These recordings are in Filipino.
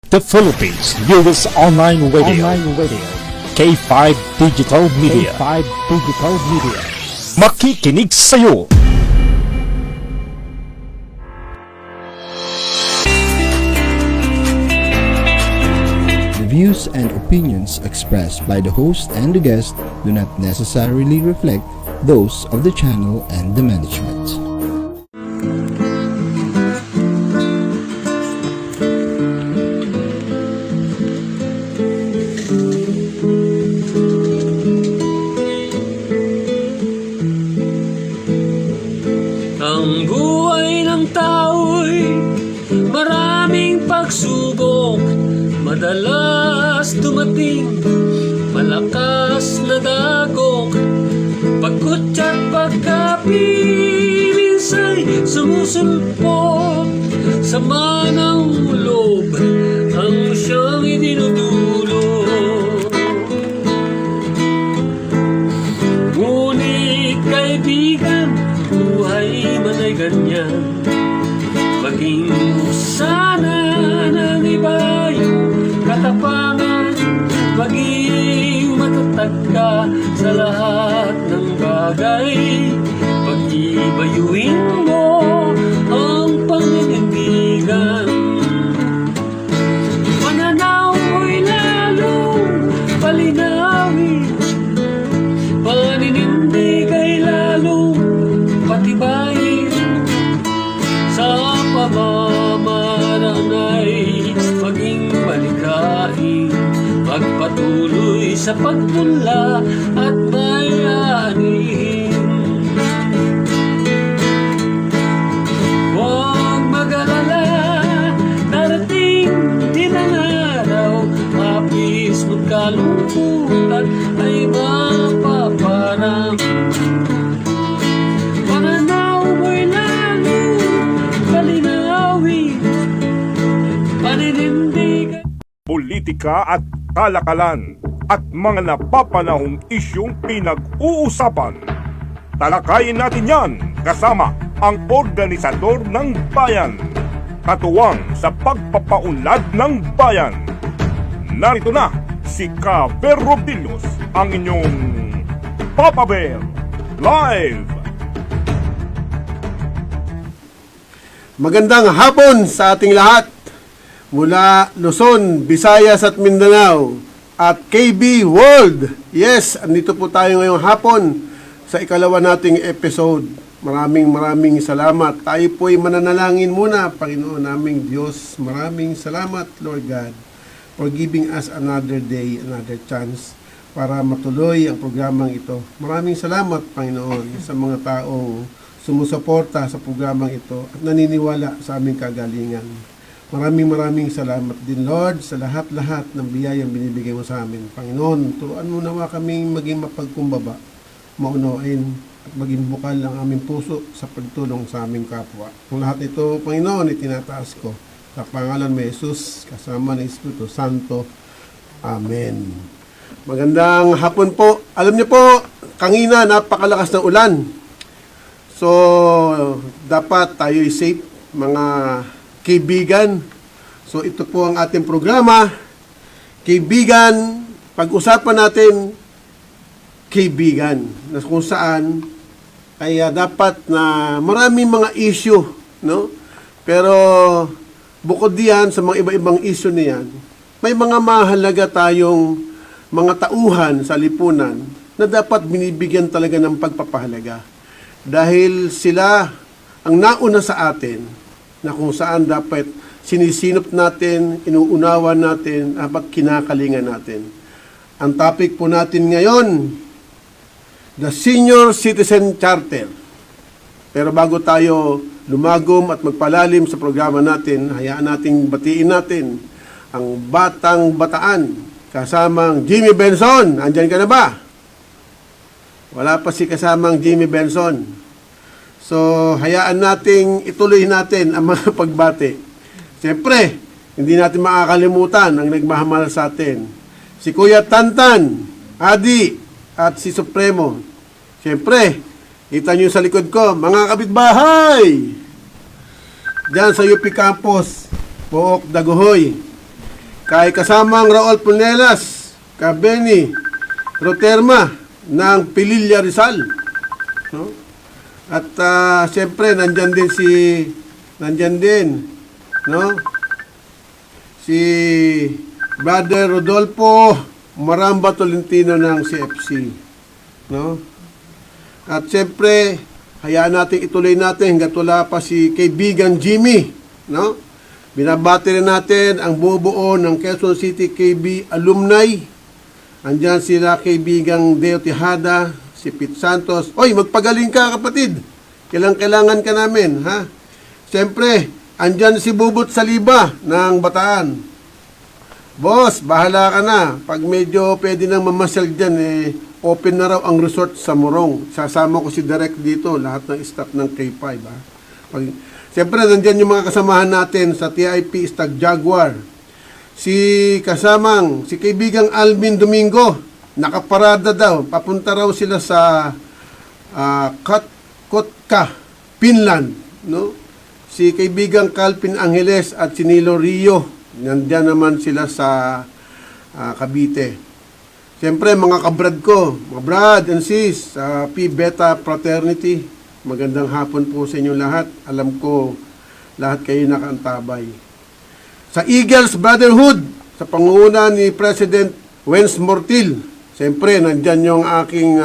The Philippines newest online radio. K5 Digital Media. Makikinig sa'yo. The views and opinions expressed by the host and the guest do not necessarily reflect those of the channel and the management. Ang buhay ng tao'y maraming pagsubok, madalas dumating malakas na dagok. Pagod at pagkapi, minsa'y sumusulpot, sama ng loob ang siyang idinudulot. Ngunit kaibigan, buhay man ay ganyan, maging sana ng iba yung katapangan, maging matatag ka sa lahat ng bagay, pag-ibayuin mo ang paninindigan. Pananaw mo'y lalong palinawin, paninindig ay lalong patibayin, sa pamamaraan ay maging malikain, magpatuloy sa pagpunla at bayanihin. Huwag mag-alala, darating din ang araw, mapis magkalungkutan ay mapaparang. Pananaw mo'y lalo palinawin, paninindigan. Politika at kalakalan at mga napapanahong isyong pinag-uusapan. Talakayin natin yan kasama ang organisador ng bayan, katuwang sa pagpapaunlad ng bayan. Narito na si Ka-Ver Robillos, ang inyong Papa Bear Live. Magandang hapon sa ating lahat mula Luzon, Visayas at Mindanao at KB World. Yes, andito po tayo ngayong hapon sa ikalawa nating episode. Maraming salamat. Tayo po ay mananalangin muna. Panginoon naming Diyos, maraming salamat, Lord God, for giving us another day, another chance para matuloy ang programang ito. Maraming salamat, Panginoon, sa mga taong sumusuporta sa programang ito at naniniwala sa aming kagalingan. Maraming salamat din, Lord, sa lahat-lahat ng biyayang binibigay mo sa amin. Panginoon, turuan mo nawa kaming maging mapagkumbaba, maunawain at maging bukal ang aming puso sa pagtulong sa aming kapwa. Kung lahat ito, Panginoon, itinataas ko sa pangalan mo, Jesus, kasama ng Espiritu Santo. Amen. Magandang hapon po. Alam niyo po, kanina napakalakas ng ulan. So, dapat tayo'y safe, mga kaibigan. So, ito po ang ating programa. Kaibigan, pag-usapan natin kaibigan, na kung saan kaya dapat na maraming mga issue, no? Pero bukod diyan sa mga iba-ibang issue niyan, may mga mahalaga tayong mga tauhan sa lipunan na dapat binibigyan talaga ng pagpapahalaga. Dahil sila ang nauna sa atin na kung saan dapat sinisinop natin, inuunawa natin, at kinakalingan natin. Ang topic po natin ngayon, the Senior Citizen Charter. Pero bago tayo lumagom at magpalalim sa programa natin, hayaan nating batiin natin ang Batang Bataan kasamang Jimmy Benson. Andyan ka na ba? Wala pa si kasamang Jimmy Benson. So, hayaan nating ituloy natin ang mga pagbati. Siyempre, hindi natin makakalimutan ang nagmamahal sa atin. Si Kuya Tantan, Adi, at si Supremo. Siyempre, kita nyo sa likod ko, mga kapitbahay! Diyan sa UP Campus, Pook, Daguhoy. kay kasamang Raul Punelas, Kabeni, Roterma ng Pililla Rizal. No? At siyempre nandyan din no? Si Brother Rodolfo Maramba Tolentino ng CFC. No? At siyempre, hayaan natin ituloy natin hanggat wala pa si kaibigan Jimmy. No? Binabati rin natin ang buo ng Quezon City KB alumni. Andyan sila kaibigang Deo Tejada, si Pete Santos. Oy, magpagaling ka kapatid. Kailangan ka namin, ha? Siyempre, andyan si Bubot Saliba ng Bataan. Boss, bahala ka na. Pag medyo pwede nang mamasyal dyan, open na raw ang resort sa Morong. Sasama ko si Direk dito, lahat ng staff ng K5. Ha? Siyempre, nandyan yung mga kasamahan natin sa TIP Stag Jaguar. Si kaibigang Alvin Domingo, nakaparada daw. Papunta raw sila sa Kotka, Finland. No? Si kaibigang Calvin Angeles at si Nilo Rio, nandiyan naman sila sa Cavite. Siyempre, mga kabrad ko, mga brad and sis, sa Pi Beta Fraternity, magandang hapon po sa inyo lahat. Alam ko, lahat kayo nakaantabay. Sa Eagles Brotherhood, sa pangunguna ni President Wens Mortil, siyempre, nandyan yung aking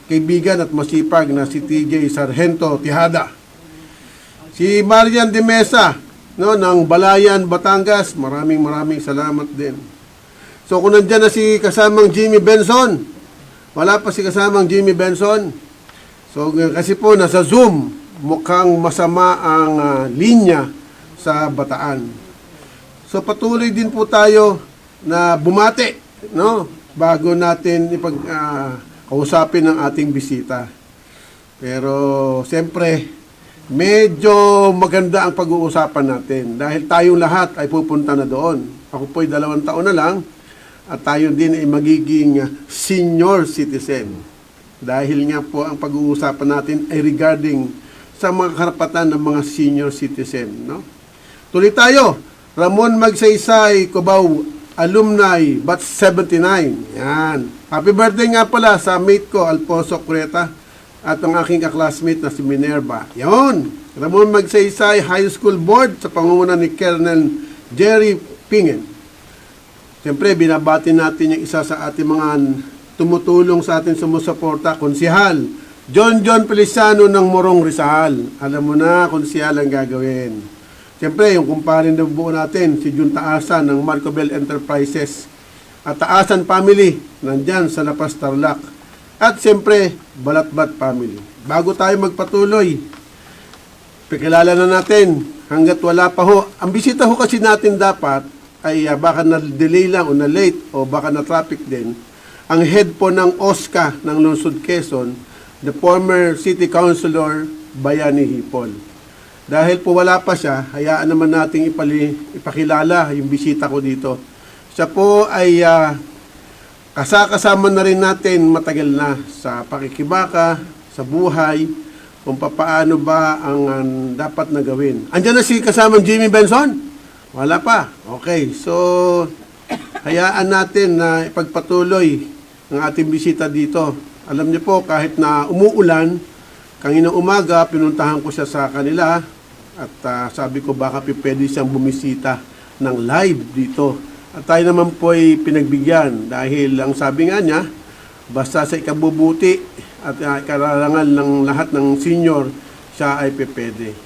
kaibigan at masipag na si TJ Sargento Tejada. Si Marian de Mesa, no, ng Balayan, Batangas, maraming salamat din. So kung nandyan na si kasamang Jimmy Benson, wala pa si kasamang Jimmy Benson. So kasi po nasa Zoom, mukhang masama ang linya sa Bataan. So patuloy din po tayo na bumati, no, bago natin kausapin ang ating bisita. Pero siyempre, medyo maganda ang pag-uusapan natin dahil tayong lahat ay pupunta na doon. Ako po'y 2 taon na lang at tayo din ay magiging senior citizen. Dahil nga po ang pag-uusapan natin ay regarding sa mga karapatan ng mga senior citizen. No? Tuloy tayo. Ramon Magsaysay, Cubao, alumni, batch 79. Yan. Happy birthday nga pala sa mate ko, Alfonso Cureta, at ang aking kaklasmate na si Minerva. Yan. Ramon Magsaysay High School Board sa pangunguna ni Colonel Jerry Pingen. Siyempre, binabati natin yung isa sa ating mga tumutulong sa ating sumusuporta, Konsihal John Feliciano ng Morong Rizal. Alam mo na, Konsihal ang gagawin. Siyempre, yung kumparin na buo natin, si Jun Taasan ng Marcobel Enterprises at Taasan Family, nandyan sa Lapas Tarlac. At siyempre, Balatbat Family. Bago tayo magpatuloy, pakilala na natin, hanggat wala pa ho. Ang bisita ho kasi natin dapat ay baka na-delay lang o na-late o baka na-traffic din. Ang head po ng OSCA ng Lungsod Quezon, the former City Councilor Bayani Hipol. Dahil po wala pa siya, hayaan naman nating ipakilala yung bisita ko dito. Siya po ay kasama na rin natin matagal na sa pakikibaka, sa buhay, kung paano ba ang dapat na gawin. Andiyan na si kasamang Jimmy Benson? Wala pa. Okay, so hayaan natin na ipagpatuloy ang ating bisita dito. Alam niyo po, kahit na umuulan, kanina umaga, pinuntahan ko siya sa kanila. At sabi ko baka pwede siyang bumisita ng live dito. At tayo naman po ay pinagbigyan dahil ang sabi nga niya, basta sa ikabubuti at kararangal ng lahat ng senior, siya ay pwede.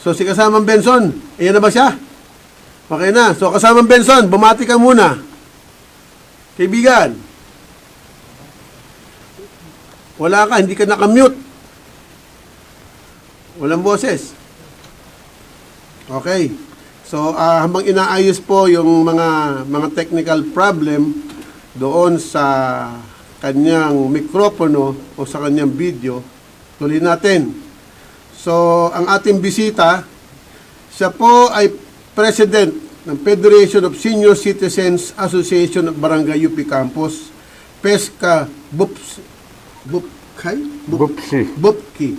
So si kasamang Benson, ayan na ba siya? Okay na. So kasamang Benson, bumati ka muna. Kaibigan. Wala ka, hindi ka nakamute. Walang boses. Okay. So, habang inaayos po yung mga technical problem doon sa kanyang mikropono o sa kanyang video, tuloy natin. So, ang ating bisita, siya po ay President ng Federation of Senior Citizens Association of Barangay UP Campus, PESCA Bupki.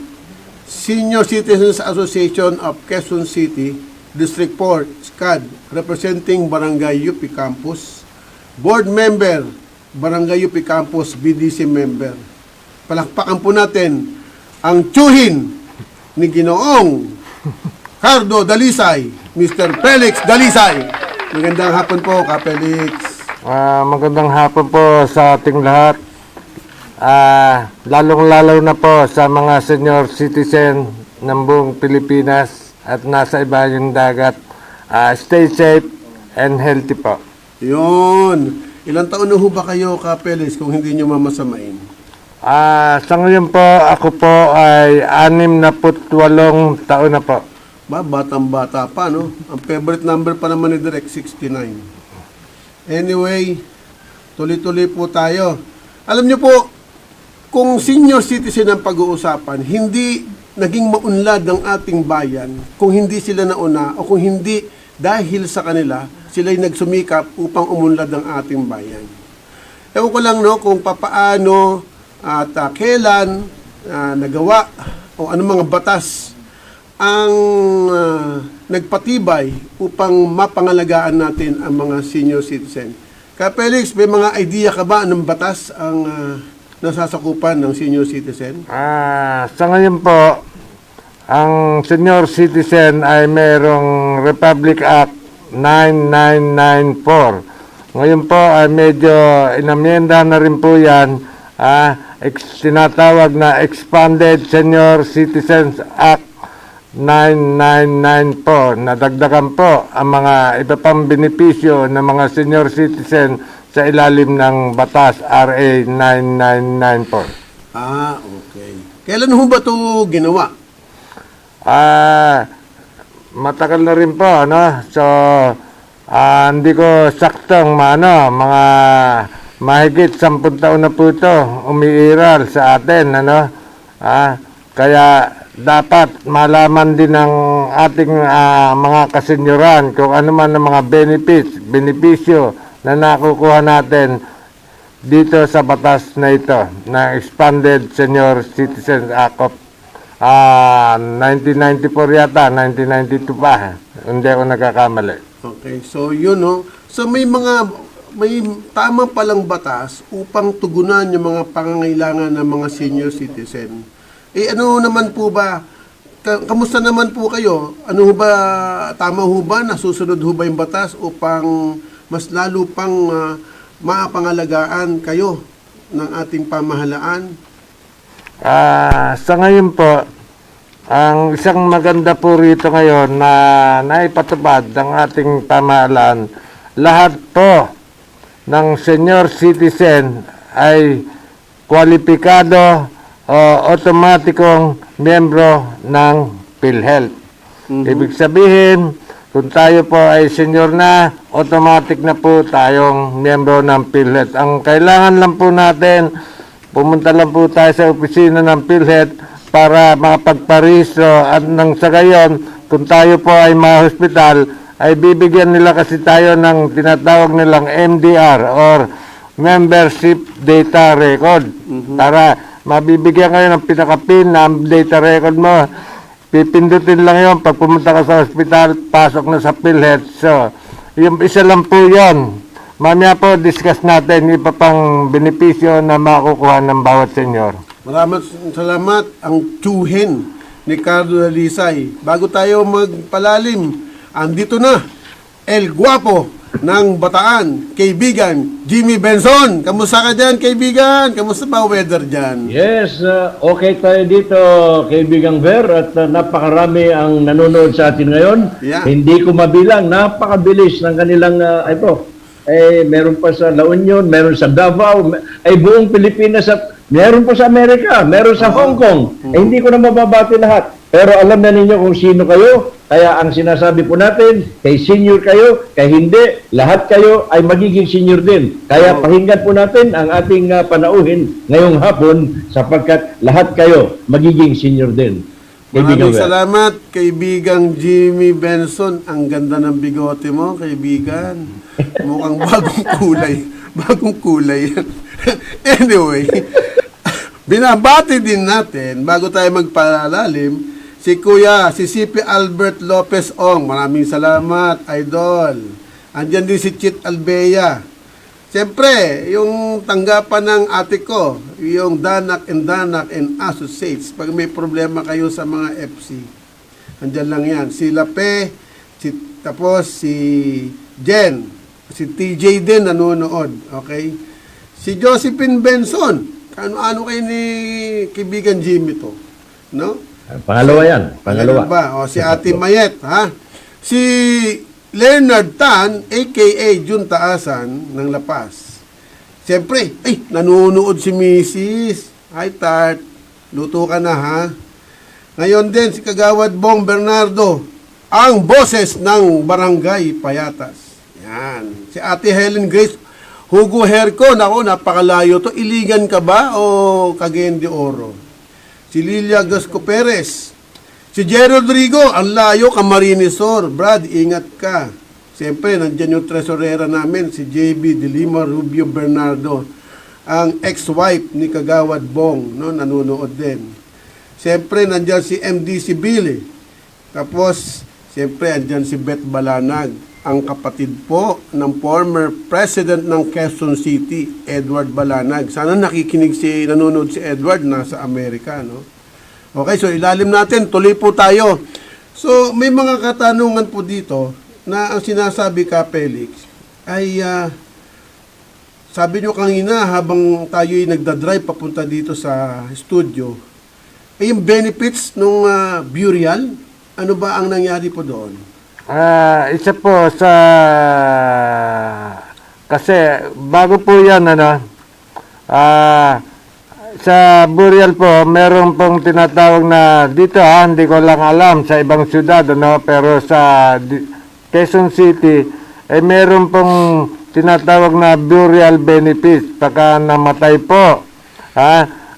Senior Citizens Association of Quezon City, District 4, SCAD, representing Barangay UP Campus. Board member, Barangay UP Campus, BDC member. Palakpakan po natin ang tsuhin ni Ginoong Cardo Dalisay, Mr. Felix Dalisay. Magandang hapon po, Ka Felix. Magandang hapon po sa ating lahat. Lalong-lalo na po sa mga senior citizen ng buong Pilipinas at nasa iba yung dagat. Stay safe and healthy po. Yun. Ilang taon na ho ba kayo, Ka Felix, kung hindi nyo mamasamain? Sa ngayon po, ako po ay 68 taon na po. Batang-bata pa, no? Ang favorite number pa naman ni Direk, 69. Anyway, tuloy-tuloy po tayo. Alam nyo po, kung senior citizen ang pag-uusapan, hindi naging maunlad ang ating bayan kung hindi sila nauna o kung hindi dahil sa kanila, sila'y nagsumikap upang umunlad ang ating bayan. Ewan ko lang, no, kung papaano at kailan nagawa o anong mga batas ang nagpatibay upang mapangalagaan natin ang mga senior citizen. Kaya Felix, may mga idea ka ba ng batas ang nasasakupan ng senior citizen? Sa ngayon po, ang senior citizen ay mayroong Republic Act 9994. Ngayon po ay medyo inamyenda na rin po yan. Tinatawag na Expanded Senior Citizens Act 9994. Nadagdagan po ang mga iba pang benepisyo ng mga senior citizen sa ilalim ng batas RA 9994. Okay. Kailan ho ba ito ginawa? Matagal na rin po, ano? So, hindi ko saktong mga mahigit 10 taon na po ito umiiral sa atin, ano? Kaya dapat malaman din ng ating mga kasenyoran kung ano man ang mga benepisyo na nakukuha natin dito sa batas na ito, na Expanded Senior Citizens Act of 1994 yata, 1992 pa. Hindi ako nagkakamali. Okay, so yun, no? So may tama palang batas upang tugunan yung mga pangangailangan ng mga senior citizen. Ano naman po ba, kamusta naman po kayo? Ano ho ba, tama ho ba, nasusunod ho ba yung batas upang mas lalo pang maapangalagaan kayo ng ating pamahalaan? Sa ngayon po, ang isang maganda po rito ngayon na naipatupad ng ating pamahalaan, lahat po ng senior citizen ay kwalipikado o otomatikong miyembro ng PhilHealth. Ibig sabihin, kung tayo po ay senior na, automatic na po tayong miyembro ng PhilHealth. Ang kailangan lang po natin, pumunta lang po tayo sa opisina ng PhilHealth para makapagparehistro at nang sa gayon, kung tayo po ay ma-hospital, ay bibigyan nila kasi tayo ng tinatawag nilang MDR or Membership Data Record. Para mabibigyan kayo ng pinaka-pin na data record mo. Pipindutin lang yun. Pag pumunta ka sa hospital, pasok na sa PhilHealth. So, yung isa lang po yun. Mamaya po, discuss natin yung iba pang benepisyo na makukuha ng bawat senyor. Maraming salamat ang tsuhin ni Cardo Dalisay. Bago tayo magpalalim, andito na El Guapo ng Bataan, kaibigan Jimmy Benson. Kamusta ka dyan, kaibigan? Kamusta ba weather dyan? Yes, okay tayo dito, kaibigang Ver, at napakarami ang nanonood sa atin ngayon. Yeah. Hindi ko mabilang, napakabilis ng kanilang meron pa sa La Union, meron sa Davao, ay buong Pilipinas at meron pa sa Amerika, meron sa Hong Kong. Hindi ko na mababati lahat. Pero alam na ninyo kung sino kayo. Kaya ang sinasabi po natin, kay senior kayo, kay hindi, lahat kayo ay magiging senior din. Kaya pakinggan po natin ang ating panauhin ngayong hapon sapagkat lahat kayo magiging senior din. Maraming salamat, kaibigang Jimmy Benson. Ang ganda ng bigote mo, kaibigan. Mukhang bagong kulay. Bagong kulay yan. Anyway, binabati din natin, bago tayo magpalalim, Si Kuya, si CP Albert Lopez Ong, maraming salamat, idol. Andyan din si Chit Albea. Siyempre, yung tanggapan ng ate ko, yung Danak and Associates, pag may problema kayo sa mga FC, andyan lang yan. Si Lape, tapos si Jen, si TJ din nanonood, okay? Si Josephine Benson, ano kayo ni kaibigan Jimmy to, no? Pangalawa yan. Pangalawa. Ba? O, si Ate Mayet, ha? Si Leonard Tan, a.k.a. Jun Taasan, ng La Paz. Siyempre, nanonood si Mrs. Hi, Tart. Luto ka na, ha? Ngayon din, si Kagawad Bong Bernardo, ang boses ng Barangay Payatas. Yan. Si Ate Helen Grace, Hugo Herco, nako, napakalayo to. Iligan ka ba o Cagayan de Oro? Si Lilia Gasco Perez. Si Jerry Rodrigo, ang layo, Camarinesor. Brad, ingat ka. Siyempre, nandiyan yung tresorera namin, si JB de Lima Rubio Bernardo. Ang ex-wife ni Kagawad Bong, no, nanonood din. Siyempre, nandiyan si MDC Billy. Tapos, siyempre, andyan si Beth Balanag, ang kapatid po ng former president ng Quezon City, Edward Balanag. Sana nanonood si Edward, nasa Amerika, no? Okay, so ilalim natin, tuloy po tayo. So, may mga katanungan po dito na ang sinasabi ka, Felix, ay sabi nyo kanina habang tayo'y nagdadrive papunta dito sa studio, ay yung benefits ng burial, ano ba ang nangyari po doon? Isa po sa kasi bago po yan sa burial po meron pong tinatawag na dito hindi ko lang alam sa ibang syudad pero sa Quezon City meron pong tinatawag na burial benefits pagka namatay po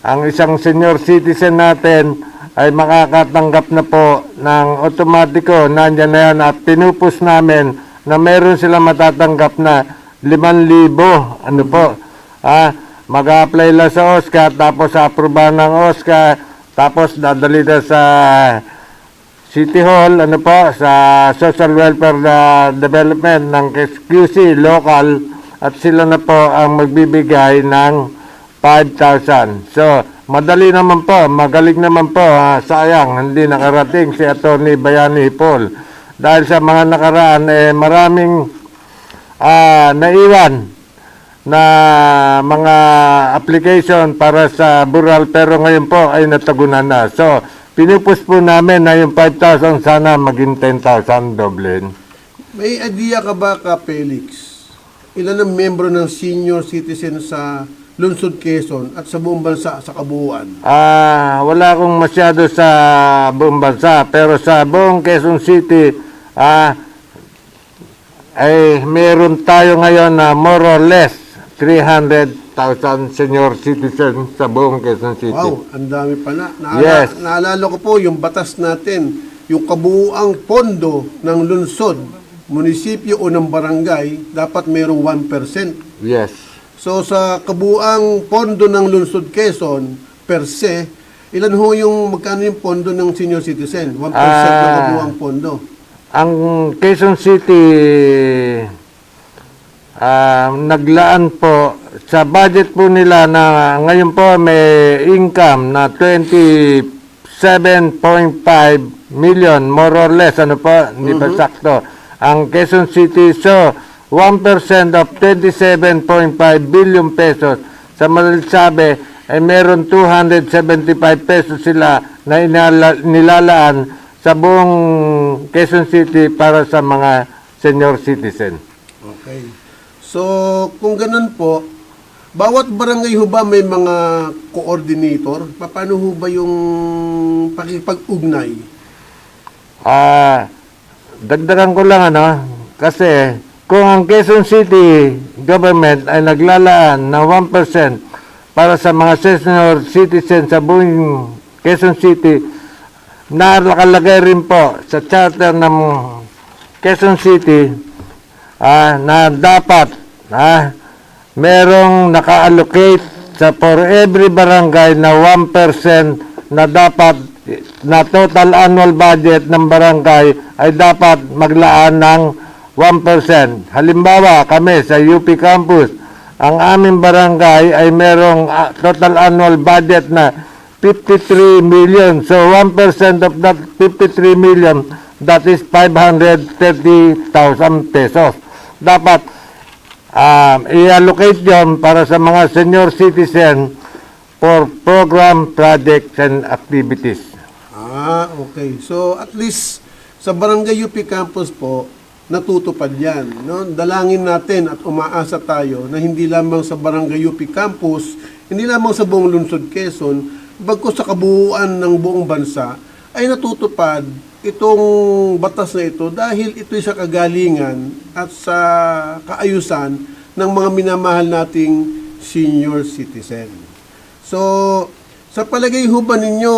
ang isang senior citizen natin ay makakatanggap na po ng otomatiko, nandyan na yan at pinupus namin na meron sila matatanggap na 5,000. Ano po? Mag-a-apply lang sa OSCA, tapos aprobahan ng OSCA, tapos dadali na sa City Hall, ano po, sa Social Welfare Development ng QC local at sila na po ang magbibigay ng 5,000. So, madali naman po, magaling naman po, sayang, hindi nakarating si Atty. Bayani Paul. Dahil sa mga nakaraan, maraming naiwan na mga application para sa burial, pero ngayon po ay natagunan na. So, pinupus po namin na yung 5,000 sana maging 10,000 doblen. May idea ka ba ka, Felix? Ilan ang membro ng senior citizen sa Lungsod Quezon at sa buong bansa sa kabuuan? Wala akong masyado sa buong bansa, pero sa buong Quezon City ay meron tayo ngayon na more or less 300,000 senior citizens sa buong Quezon City. Wow, ang dami pala. Yes. Naalala ko po yung batas natin, yung kabuuang pondo ng lungsod, munisipyo o ng barangay, dapat mayroong 1%. Yes. So sa kabuang pondo ng Lungsod Quezon per se, ilan ho yung magkano yung pondo ng senior citizen? 1% ng kabuang pondo. Ang Quezon City naglaan po sa budget po nila na ngayon po may income na 27.5 million more or less, ano po, hindi pa sakto. Ang Quezon City, so 1% of 27.5 billion pesos. Sa madalit sabi, ay meron 275 pesos sila na nilalaan sa buong Quezon City para sa mga senior citizen. Okay. So, kung ganun po, bawat barangay ho ba may mga coordinator? Paano ho ba yung pakipag-ugnay? Dagdagan ko lang kasi kung ang Quezon City government ay naglalaan ng 1% para sa mga senior citizens sa buong Quezon City, nakalagay rin po sa charter ng Quezon City na dapat merong naka-allocate for every barangay na 1% na dapat na total annual budget ng barangay ay dapat maglaan ng 1%. Halimbawa, kami sa UP Campus, ang aming barangay ay merong total annual budget na 53 million. So 1% of that 53 million, that is 530,000 pesos. Dapat i-allocate yon para sa mga senior citizen for program, projects, and activities. Okay. So, at least sa Barangay UP Campus po, natutupad yan. No? Dalangin natin at umaasa tayo na hindi lamang sa Barangay UP Campus, hindi lamang sa buong lungsod Quezon, bagkus sa kabuuan ng buong bansa, ay natutupad itong batas na ito dahil ito'y sa kagalingan at sa kaayusan ng mga minamahal nating senior citizen. So, sa palagay ho ba ninyo,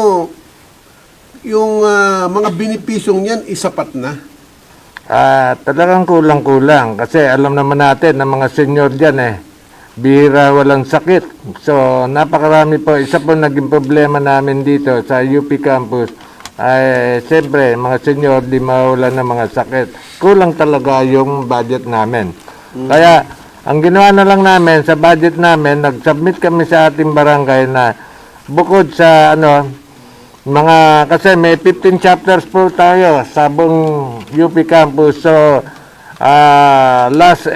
yung mga benepisyong yan, isapat na? Talagang kulang-kulang kasi alam naman natin na mga senior dyan bihira walang sakit. So, napakarami po. Isa po naging problema namin dito sa UP Campus ay siyempre mga senior di mawala ng mga sakit. Kulang talaga yung budget namin. Kaya, ang ginawa na lang namin sa budget namin, nag-submit kami sa ating barangay na bukod sa kasi may 15 chapters po tayo sa buong UP Campus. So, last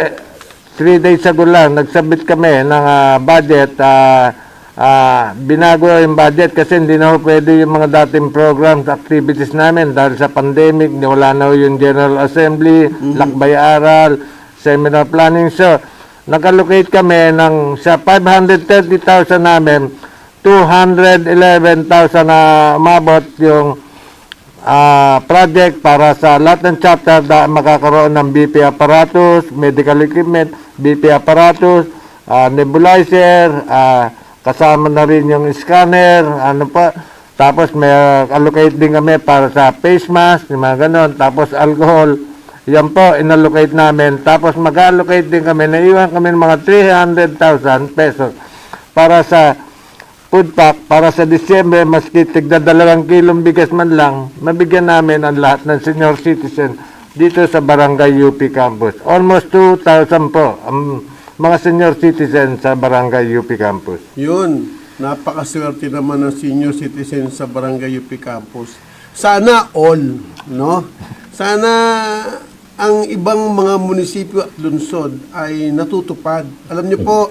3 days ago lang, nagsubmit kami ng budget. Binago yung budget kasi hindi na pwede yung mga dating programs, activities namin dahil sa pandemic, wala na yung General Assembly, lakbay-aral, seminar planning. So, nag-allocate kami ng sa 530,000 namin, 211,000 na umabot yung project para sa lahat ng chapter na makakaroon ng BP apparatus, medical equipment, BP apparatus, nebulizer, kasama na rin yung scanner, tapos may allocate din kami para sa face mask, yung mga ganon, tapos alcohol, yan po, inallocate namin, tapos mag-allocate din kami, naiwan kami ng mga 300,000 pesos para sa food pack, para sa Disyembre, maski tigda 2 kilong bigas man lang, mabigyan namin ang lahat ng senior citizen dito sa Barangay UP Campus. Almost 2,000 po ang mga senior citizen sa Barangay UP Campus. Yun, napakaswerte naman ng senior citizen sa Barangay UP Campus. Sana all, no? Sana ang ibang mga munisipyo at lungsod ay natutupad. Alam niyo po,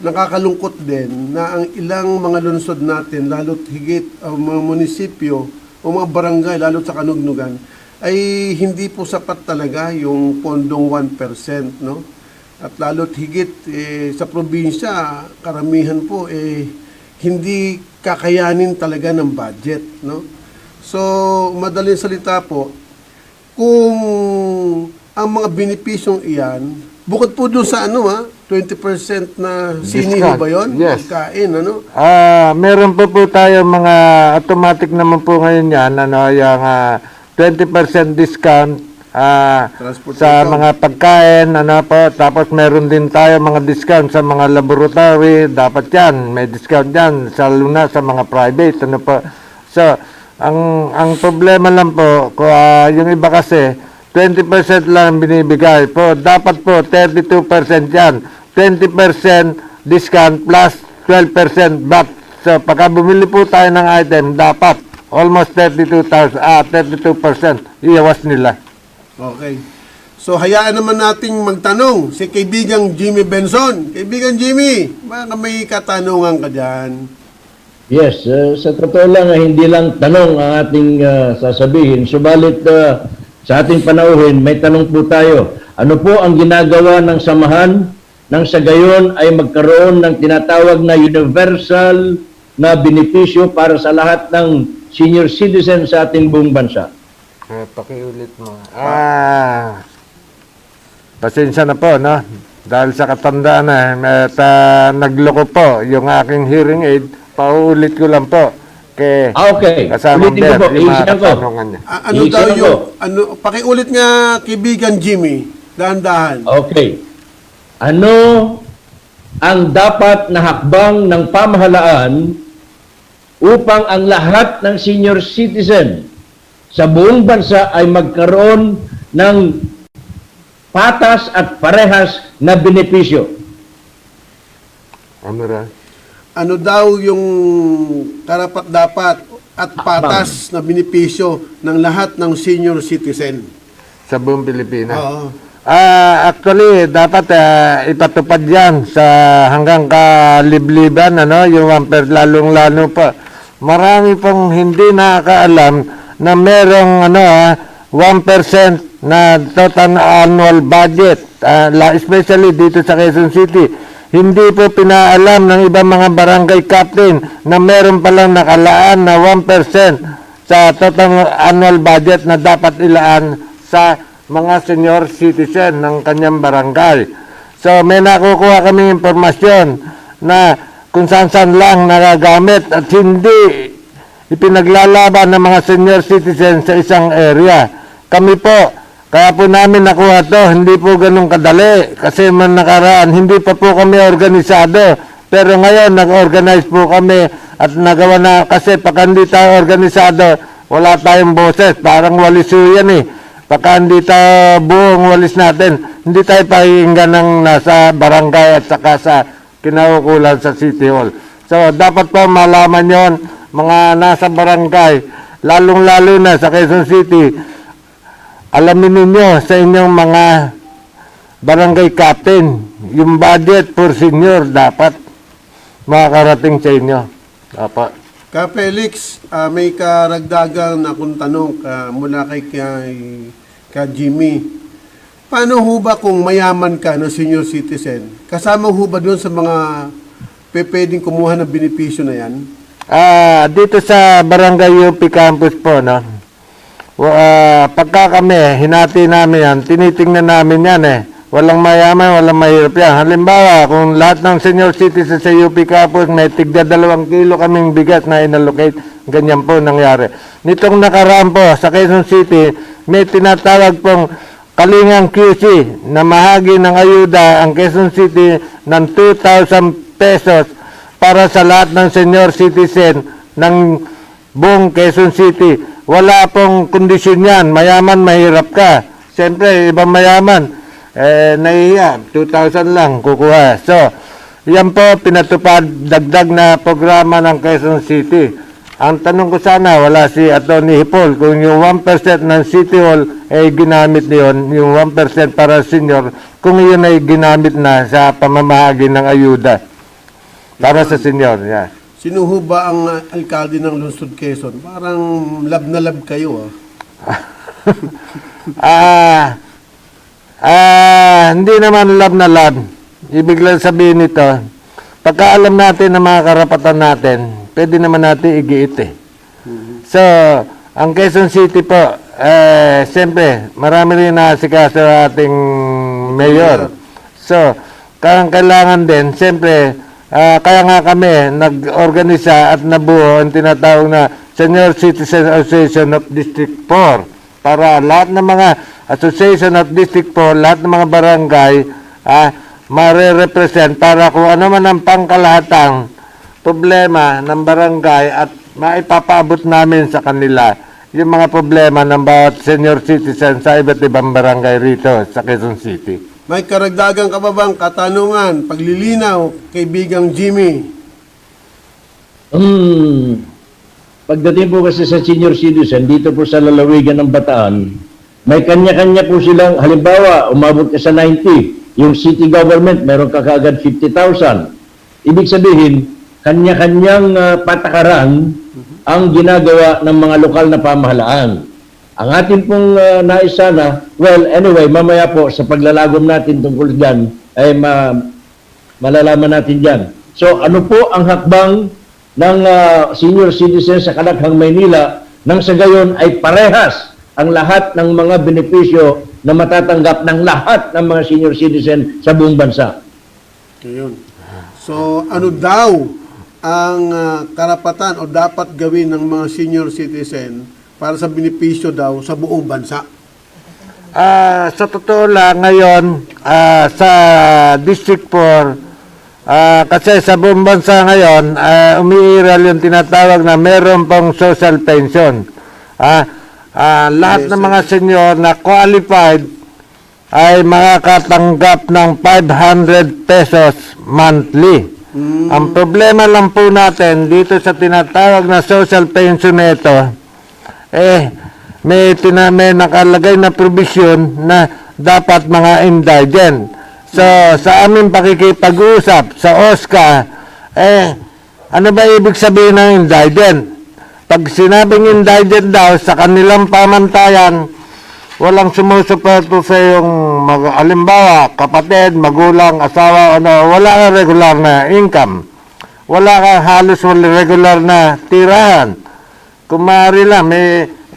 nakakalungkot din na ang ilang mga lungsod natin, lalo't higit ang mga munisipyo o mga barangay, lalo't sa Kanugnugan, ay hindi po sapat talaga yung pondong 1%, no? At lalo't higit sa probinsya, karamihan po hindi kakayanin talaga ng budget, no? So, madaling salita po, kung ang mga benepisyong iyan, bukod po doon sa 20% na siniho ba yun? Yes. Kain, Meron po tayo mga automatic naman po ngayon yan, yung 20% discount sa mga pagkain, tapos meron din tayo mga discount sa mga laboratory, dapat yan, may discount yan, sa luna sa mga private, So, ang problema lang po, yung iba kasi, 20% lang binibigay po, dapat po 32% yan, 20% discount plus 12% VAT. So, pagka bumili po tayo ng item, dapat almost 32%, iyawas nila. Okay. So, hayaan naman nating magtanong si kaibigang Jimmy Benson. Kaibigan Jimmy, baka may katanungan ka dyan. Yes, sa totoo lang, hindi lang tanong ang ating sasabihin. Subalit sa ating panauhin, may tanong po tayo. Ano po ang ginagawa ng samahan nang sa gayon ay magkaroon ng tinatawag na universal na benepisyo para sa lahat ng senior citizen sa ating buong bansa? Pakiulit mo. Pasensya na po, no? Dahil sa katandaan at nagloko po yung aking hearing aid, pauulit ko lang po. Okay. Ulitin ko po. Iisinan ko. Ano daw yung, pakiulit nga kaibigan Jimmy, dahan-dahan. Okay. Ano ang dapat na hakbang ng pamahalaan upang ang lahat ng senior citizen sa buong bansa ay magkaroon ng patas at parehas na benepisyo. Ano daw yung karapat-dapat at patas na benepisyo ng lahat ng senior citizen? Sa buong Pilipinas. Oo. Actually, dapat ipatupad yan sa hanggang kalibliban, yung 1%, lalong-lalo pa. Marami pong hindi nakakaalam na merong 1% na total annual budget, especially dito sa Quezon City. Hindi po pinaalam ng ibang mga barangay captain na meron palang nakalaan na 1% sa total annual budget na dapat ilaan sa mga senior citizen ng kanyang barangay. So may nakukuha kami impormasyon na kung saan-saan lang nagagamit at hindi ipinaglalaban ng mga senior citizen sa isang area. Kami po, kaya po namin nakuha to, hindi po ganun kadali kasi man nakaraan, hindi pa po kami organisado. Pero ngayon, nag-organize po kami at nagawa na, kasi pag hindi tayo organisado, wala tayong boses, parang waliso yan eh. Pagka hindi tayo buong walis natin, hindi tayo pakinggan ng nasa barangay at saka sa kinaukulan sa City Hall. So, dapat po malaman yon mga nasa barangay, lalong-lalo na sa Quezon City, alamin ninyo sa inyong mga barangay captain, yung budget for senior dapat makakarating sa inyo. Dapat. Ka Felix, may karagdagang akong tanong mula kay Jimmy. Paano ho ba kung mayaman ka na senior citizen? Kasama ho ba doon sa mga pwedeng kumuha ng benepisyo na yan? Dito sa Barangay UP Campus po, pagka kami, hinati namin yan, tinitingnan namin yan Walang mayaman, walang mahirap yan. Halimbawa, kung lahat ng senior citizen sa UP Campus, may tigda 2 kilo kaming bigas na inallocate, ganyan po nangyari. Nitong nakaraan po, sa Quezon City, may tinatawag pong Kalingang QC na mahagi ng ayuda ang Quezon City ng 2,000 pesos para sa lahat ng senior citizen ng buong Quezon City. Wala pong kondisyon yan. Mayaman, mahirap ka. Siyempre, ibang mayaman, nahiya, 2,000 lang kukuha. So, yan po pinatupad dagdag na programa ng Quezon City. Ang tanong ko sana, wala si Atty. Hipol, kung yung 1% ng City Hall ay ginamit niyon, yung 1% para senior, kung yun ay ginamit na sa pamamahagi ng ayuda para sa senior. Yeah. Sino ho ba ang alkalde ng Lungsod Quezon? Parang lab na lab kayo. Hindi naman lab na lab. Ibig lang sabihin nito, pagka alam natin ang mga karapatan natin, pwede naman natin igiit So, ang Quezon City po, siyempre, marami rin naasikaso sa ating mayor. So, kailangan din, siyempre, kaya nga kami nag-organisa at nabuo ang tinatawag na Senior Citizen Association of District 4 para lahat ng mga Association of District 4, lahat ng mga barangay mare-represent para kung ano man ang pangkalahatang problema ng barangay at maipapaabot namin sa kanila yung mga problema ng bawat senior citizen sa iba't ibang barangay rito sa Quezon City. May karagdagan ka ba bang katanungan, paglilinaw, kaibigang Jimmy? Pagdating po kasi sa senior citizen, dito po sa lalawigan ng Bataan, may kanya-kanya po silang, halimbawa, umabot ka sa 90, yung city government, meron ka kaagad 50,000. Ibig sabihin, kanya-kanyang patakaran ang ginagawa ng mga lokal na pamahalaan. Ang atin pong nais sana, well, anyway, mamaya po sa paglalagom natin tungkol dyan, ay malalaman natin dyan. So, ano po ang hakbang ng senior citizen sa Kalakhang, Maynila nang sa gayon ay parehas ang lahat ng mga benepisyo na matatanggap ng lahat ng mga senior citizen sa buong bansa. Ayun. So, ano daw ang karapatan o dapat gawin ng mga senior citizen para sa benepisyo daw sa buong bansa? Sa totoo lang, ngayon, sa District 4, Kasi sa buong bansa ngayon, umiiral yung tinatawag na meron pong social pension. Lahat ng mga senior na qualified ay makakatanggap ng 500 pesos monthly. Ang problema lang po natin dito sa tinatawag na social pension nito, may nakalagay na provision na dapat mga indigent. So, sa aming pakikipag-usap sa OSCA, ano ba ibig sabihin ng indigent? Pag sinabing indigent daw, sa kanilang pamantayan, walang sumusuporto sa yung halimbawa, kapatid, magulang, asawa, wala kang regular na income. Wala kang halos regular na tirahan. Kung maaari lang,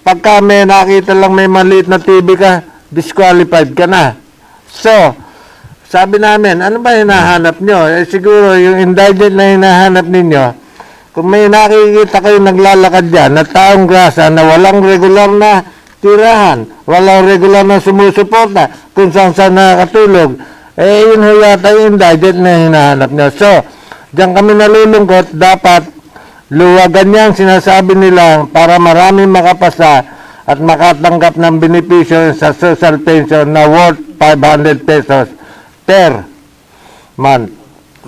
pagka may nakita lang may maliit na TV ka, disqualified ka na. So, sabi namin, ano ba hinahanap nyo? Siguro yung indigent na hinahanap ninyo, kung may nakikita kayo naglalakad dyan na taong grasa na walang regular na tirahan, walang regular na sumusuporta, kung saan nakatulog, yun ho yata yung indigent na hinahanap nyo. So, diyan kami nalulungkot, dapat luwagan yan sinasabi nila para maraming makapasa at makatanggap ng benepisyo sa social pension na worth 500 pesos per month.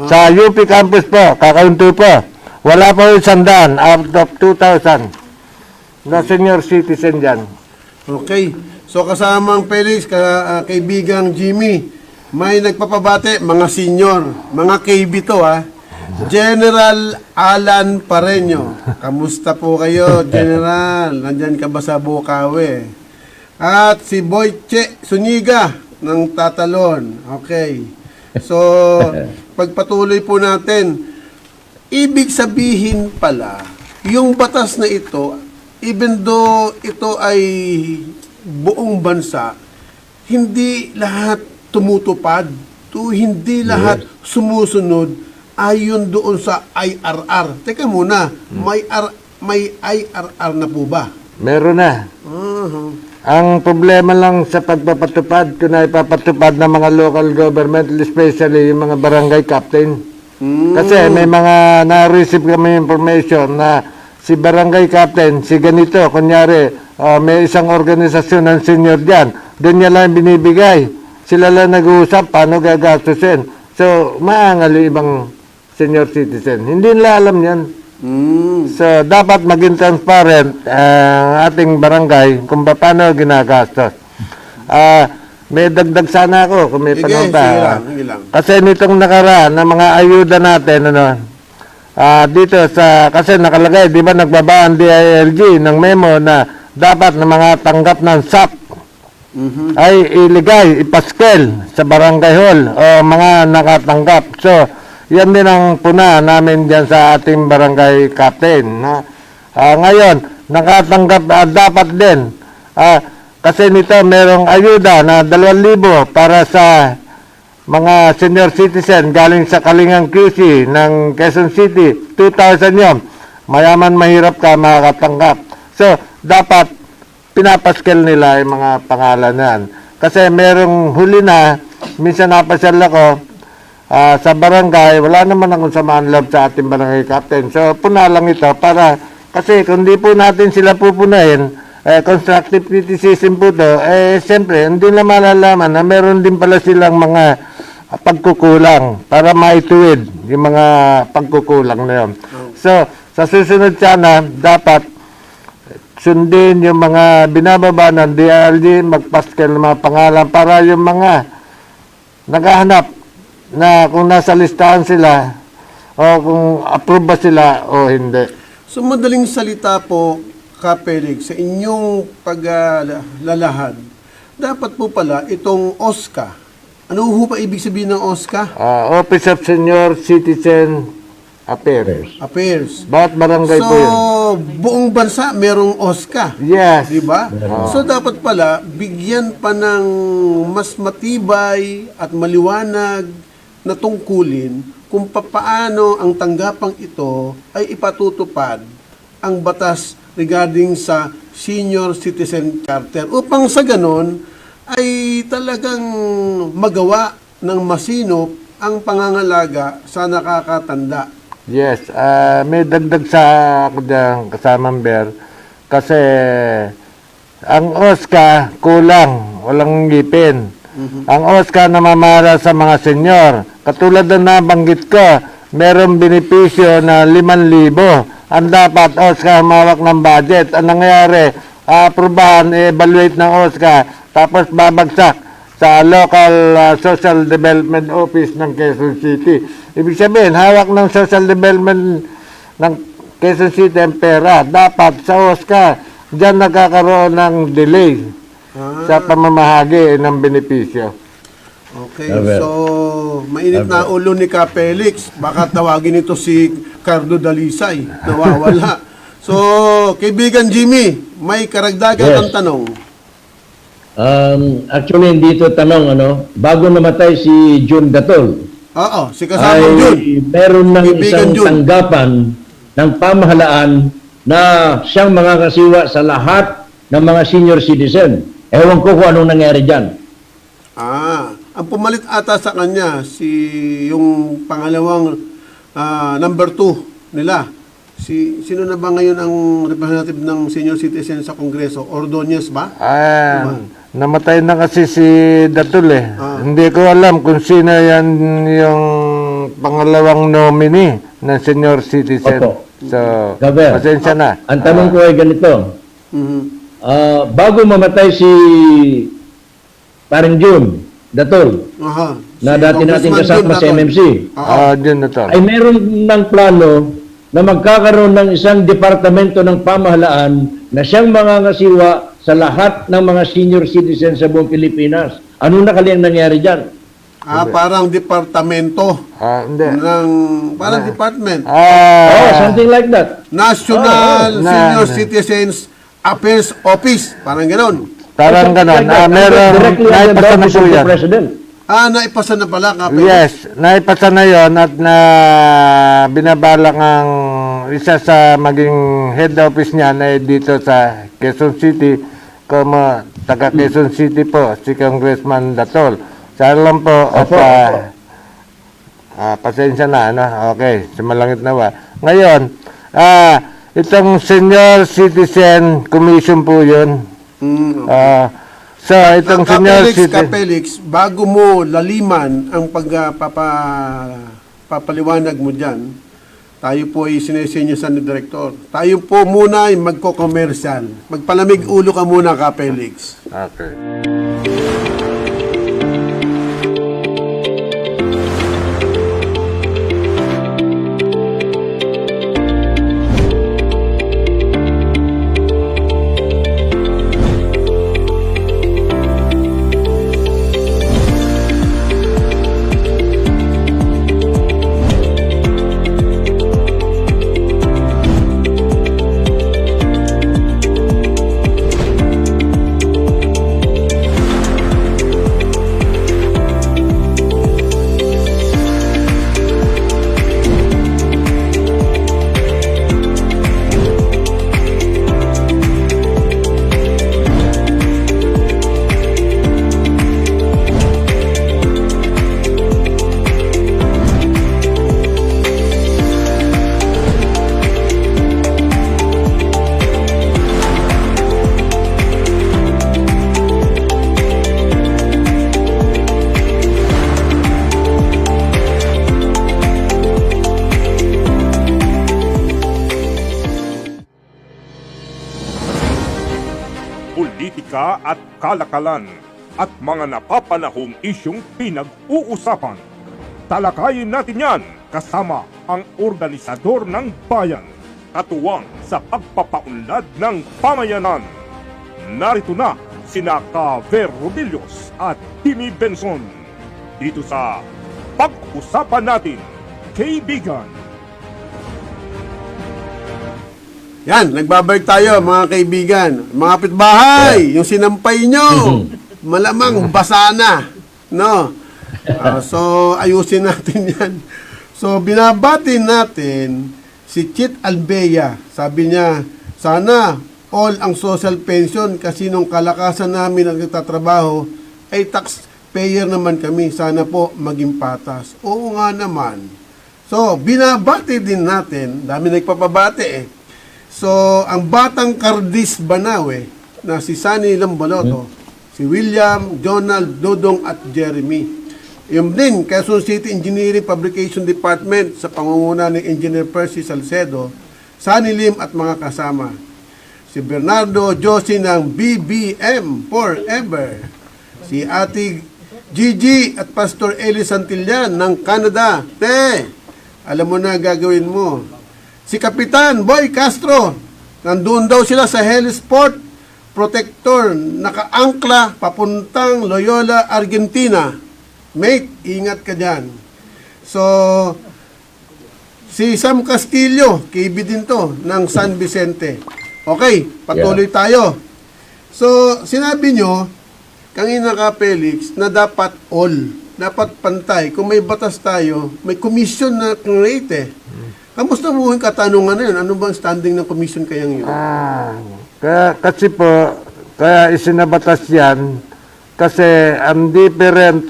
Sa UP campus po, kakaunti po, wala pa yung 100 out of 2,000 na senior citizen dyan. Okay. So kasamang Felix, kaibigang Jimmy, may nagpapabate, mga senior, mga KB to General Alan Pareño. Kamusta po kayo, General? Nandyan ka ba sa Bukawi? At si Boyche Suniga ng Tatalon. Okay. So, pagpatuloy po natin, ibig sabihin pala, yung batas na ito, even though ito ay buong bansa, hindi lahat tumutupad, hindi lahat sumusunod ayon doon sa IRR. Teka muna, may IRR na po ba? Meron na. Ang problema lang sa pagpapatupad, kung ipapatupad ng mga local government, especially yung mga barangay captain. Kasi may mga na-receive kami information na si barangay captain, si ganito, kunyari, may isang organisasyon ng senior dyan, doon niya lang binibigay. Sila lang nag-uusap, paano gagastusin. So, maangal yung ibang senior citizen. Hindi nila alam yan. So, dapat maging transparent ang ating barangay kung paano ginagastos. May dagdag sana ako kung may panahon pa. Sige lang. Kasi nitong nakaraan na mga ayuda natin, dito sa, kasi nakalagay, di ba nagbaba ang DILG ng memo na dapat na mga tanggap ng SAP ay iligay, ipaskel sa barangay hall o mga nakatanggap. So, yan din ang puna namin dyan sa ating barangay captain. Ngayon, nakatanggap dapat din. Kasi nito merong ayuda na 2,000 para sa mga senior citizen galing sa Kalingang QC ng Quezon City. 2,000 yun. Mayaman mahirap ka makakatanggap. So, dapat pinapaskel nila yung mga pangalan yan. Kasi merong huli na, minsan napasyal ako, sa barangay, wala naman akong samaan loob sa ating barangay captain. So, puna lang ito para, kasi kung di po natin sila pupunahin, constructive criticism po to, siyempre, hindi na malalaman na meron din pala silang mga pagkukulang para maituwid yung mga pagkukulang na yun. So, sa susunod sana, dapat sundin yung mga binababa ng DILG, magpaskel ng mga pangalan para yung mga naghahanap na kung nasa listahan sila o kung approve ba sila o hindi. So, madaling salita po, Felix, sa inyong paglalahad, dapat po pala itong OSCA. Ano ho ba ibig sabihin ng OSCA? Office of Senior Citizen Affairs. Bawat barangay po yun. So, buong bansa merong OSCA. Yes. Diba? So, dapat pala, bigyan pa ng mas matibay at maliwanag na tungkulin kung papaano ang tanggapang ito ay ipatutupad ang batas regarding sa Senior Citizen Charter upang sa ganon ay talagang magawa ng masinop ang pangangalaga sa nakakatanda. Yes, may dagdag sa ako dyan, kasamang Ber, kasi ang OSCA kulang, walang ngipin. Ang OSCA namamara sa mga senyor. Katulad na nabanggit ko, merong benepisyo na 5,000. Ang dapat OSCA mawak ng budget. Ang nangyayari, aprubahan, evaluate ng OSCA, tapos babagsak sa local social development office ng Quezon City. Ibig sabihin, hawak ng social development ng Quezon City ang pera. Dapat sa OSCA, diyan nagkakaroon ng delay sa pamamahagi ng benepisyo. Okay, Albert. so mainit na ulo ni Ka Felix. Baka tawagin ito si Cardo Dalisay. Nawawala. So, kaibigan Jimmy, may karagdagan Yes. ang tanong. Actually, hindi ito tanong, bago namatay si June Datol, Oo, si kasamang Jun. meron ng Kaibigan isang Jun. tanggapan ng pamahalaan na siyang mga kasiwa sa lahat ng mga senior citizen. Ewan ko kung anong nangyari dyan. Ang pumalit ata sa kanya, yung pangalawang number 2 nila. Sino na ba ngayon ang representative ng senior citizen sa Kongreso? Ordonez ba? Namatay na kasi si Datul eh. Hindi ko alam kung sino yan yung pangalawang nominee ng senior citizen. Opo. So, Gaber, pasensya na. ang tanong ko ay ganito. Bago mamatay si Parang June Datol, Aha. na Si dati natin Congressman kasama Jun sa Datol. MMC, Yun na to. ay meron ng plano na magkakaroon ng isang departamento ng pamahalaan na siyang mangangasiwa sa lahat ng mga senior citizens sa buong Pilipinas. Anong nakaliang nangyari dyan? Parang departamento Hindi. parang department. Something like that. National na- Senior Citizens Affairs Office. Parang gano'n. Parang ganon. Meron, Directly under the naipasa na office po of the yan. President. Naipasa na pala, Ka Felix. Yes, naipasa na yon at na binabalak ang isa sa maging head office niya na dito sa Quezon City, como taga Quezon City po, si Congressman Datol. Sana lang po, at pasensya na, okay, sumalangit na ba. Ngayon, itong Senior Citizen Commission po yun. So, itong Senior Citizen... Kapelix, bago mo laliman ang papaliwanag mo dyan, tayo po ay sinesenyosan ni Direktor. Tayo po muna ay magko-commercial. Magpalamig ulo ka muna, Kapelix. Okay. Politika at kalakalan at mga napapanahong isyong pinag-uusapan. Talakayin natin yan kasama ang organisador ng bayan, katuwang sa pagpapaunlad ng pamayanan. Narito na sina Kaver Robillos at Timmy Benson dito sa Pag-usapan Natin, Kaibigan. Yan, nagbabalik tayo mga kaibigan. Mga kapitbahay, yung sinampay nyo, malamang basa na. No? So, ayusin natin yan. So, binabati natin si Chit Albea. Sabi niya, sana all ang social pension kasi nung kalakasan namin ang nagtatrabaho ay taxpayer naman kami. Sana po maging patas. Oo nga naman. So, binabati din natin. Dami nagpapabati eh. So, ang batang Cardis Banawe na si Sunny Lambaloto, si William, Donald, Dodong at Jeremy. Yung din, Quezon City Engineering Fabrication Department sa pangunguna ni Engineer Percy Salcedo, Sunny Lim at mga kasama. Si Bernardo Josie ng BBM Forever. Si Ate Gigi at Pastor Eli Santillan ng Canada. Te, alam mo na gagawin mo. Si Kapitan Boy Castro, nandun daw sila sa Hellesport Protector, nakaangkla papuntang Loyola, Argentina. Mate, ingat ka dyan. So, si Sam Castillo, KB din to, ng San Vicente. Okay, patuloy tayo. So, sinabi nyo, kanina ka, Felix, na dapat all, dapat pantay. Kung may batas tayo, may commission na create eh. Kamusta mo yung katanungan na yun? Ano bang standing ng commission kayang yun? Kasi po, kaya isinabatas yan, kasi ang different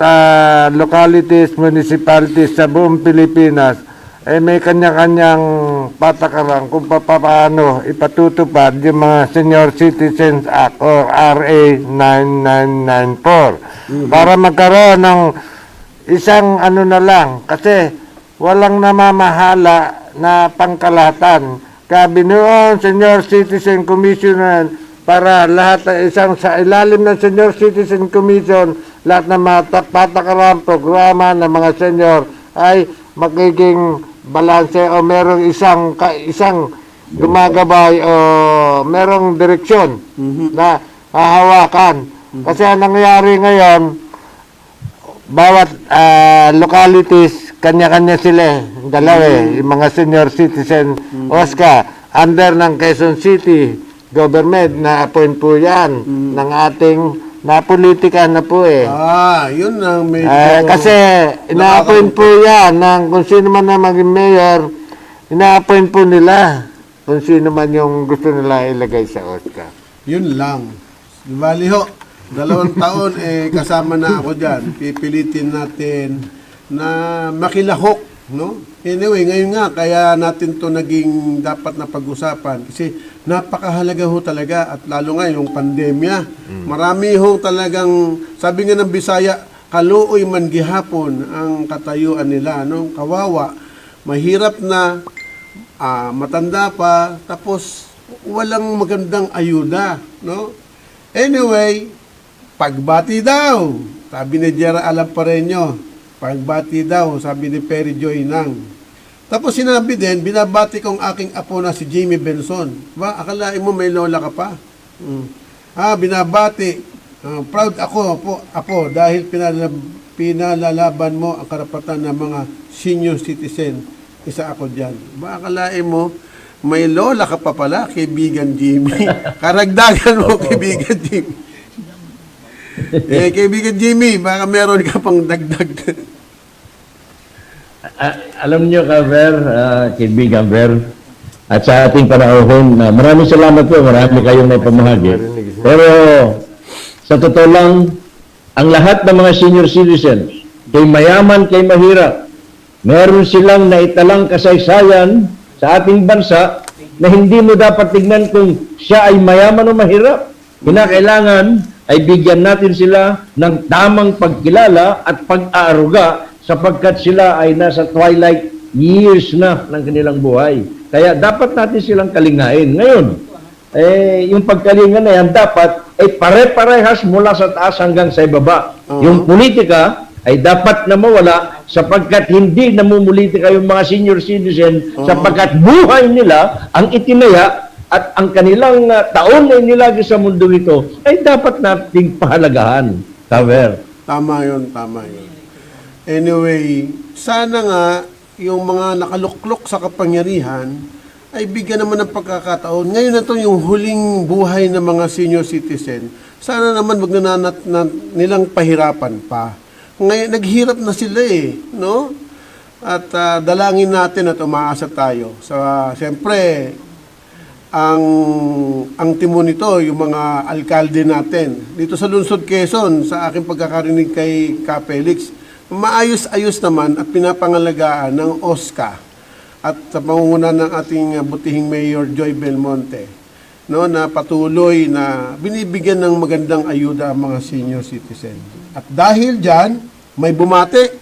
localities, municipalities sa buong Pilipinas ay may kanya-kanyang patakaran kung paano ipatutupad yung mga Senior Citizens Act or RA 9994 para magkaroon ng isang ano na lang kasi walang namamahala na pangkalahatan. Kabi noon, Senior Citizen Commission para lahat isang sa ilalim ng Senior Citizen Commission, lahat ng mga patakaran, programa ng mga senior ay magiging balanse o merong isang gumagabay o merong direksyon na hahawakan. Kasi ang nangyayari ngayon, bawat localities, kanya-kanya sila, dalawa yung mga Senior Citizen OSCA, under ng Quezon City government, na-appoint po yan ng ating napolitika na po eh. Yun ang medyo... kasi ina-appoint po yan ng kung sino man na maging mayor, ina-appoint po nila kung sino man yung gusto nila ilagay sa OSCA. Yun lang. Bali ho, 2 taon kasama na ako dyan. Pipilitin natin na makilahok, no? Anyway, ngayon nga, kaya natin to naging dapat na pag-usapan kasi napakahalaga ho talaga at lalo nga yung pandemya. Marami ho talagang, sabi nga ng Bisaya, kaluoy man gihapon ang katayuan nila, no? Kawawa, mahirap na, matanda pa, tapos walang magandang ayuda, no? Anyway, pagbati daw, sabi ni Jera Alampareño, pagbati daw, sabi ni Perry Joy Nang. Tapos sinabi din, binabati kong aking apo na si Jimmy Benson. Ba, akalain mo may lola ka pa? Binabati. Proud ako, apo, dahil pinalalaban mo ang karapatan ng mga senior citizen. Isa ako dyan. Ba, akalain mo, may lola ka pa pala, kaibigan Jimmy. Karagdagan mo, kaibigan Jimmy. Kaibigan Jimmy, baka meron ka pang dagdag. Alam niyo ka, Ver, kaibigan Ver, at sa ating panahon, maraming salamat po, marami kayong naipamahagi. Pero, sa totoo lang, ang lahat ng mga senior citizens, kay mayaman, kay mahirap, meron silang naitalang kasaysayan sa ating bansa na hindi mo dapat tignan kung siya ay mayaman o mahirap. Kinakailangan ay bigyan natin sila ng tamang pagkilala at pag-aaruga sapagkat sila ay nasa twilight years na ng kanilang buhay. Kaya dapat natin silang kalingain. Ngayon, yung pagkalinga na yan dapat ay pare-parehas mula sa taas hanggang sa ibaba. Yung politika ay dapat na mawala sapagkat hindi namumulitika yung mga senior citizen sapagkat buhay nila ang itinaya at ang kanilang taon na inilagay sa mundo ito ay dapat nating pahalagahan. Taver. Tama yun. Anyway, sana nga yung mga nakaluklok sa kapangyarihan ay bigyan naman ng pagkakataon. Ngayon na to yung huling buhay ng mga senior citizen. Sana naman wag na nilang pahirapan pa. Ngayon, naghirap na sila no? At dalangin natin at umaasa tayo. Siyempre, ang timon nito, yung mga alkalde natin. Dito sa Lungsod Quezon, sa aking pagkakarinig kay Ka Felix, maayos-ayos naman at pinapangalagaan ng OSCA at sa pangunguna ng ating butihing Mayor Joy Belmonte, no, na patuloy na binibigyan ng magandang ayuda ang mga senior citizen. At dahil dyan, may bumate.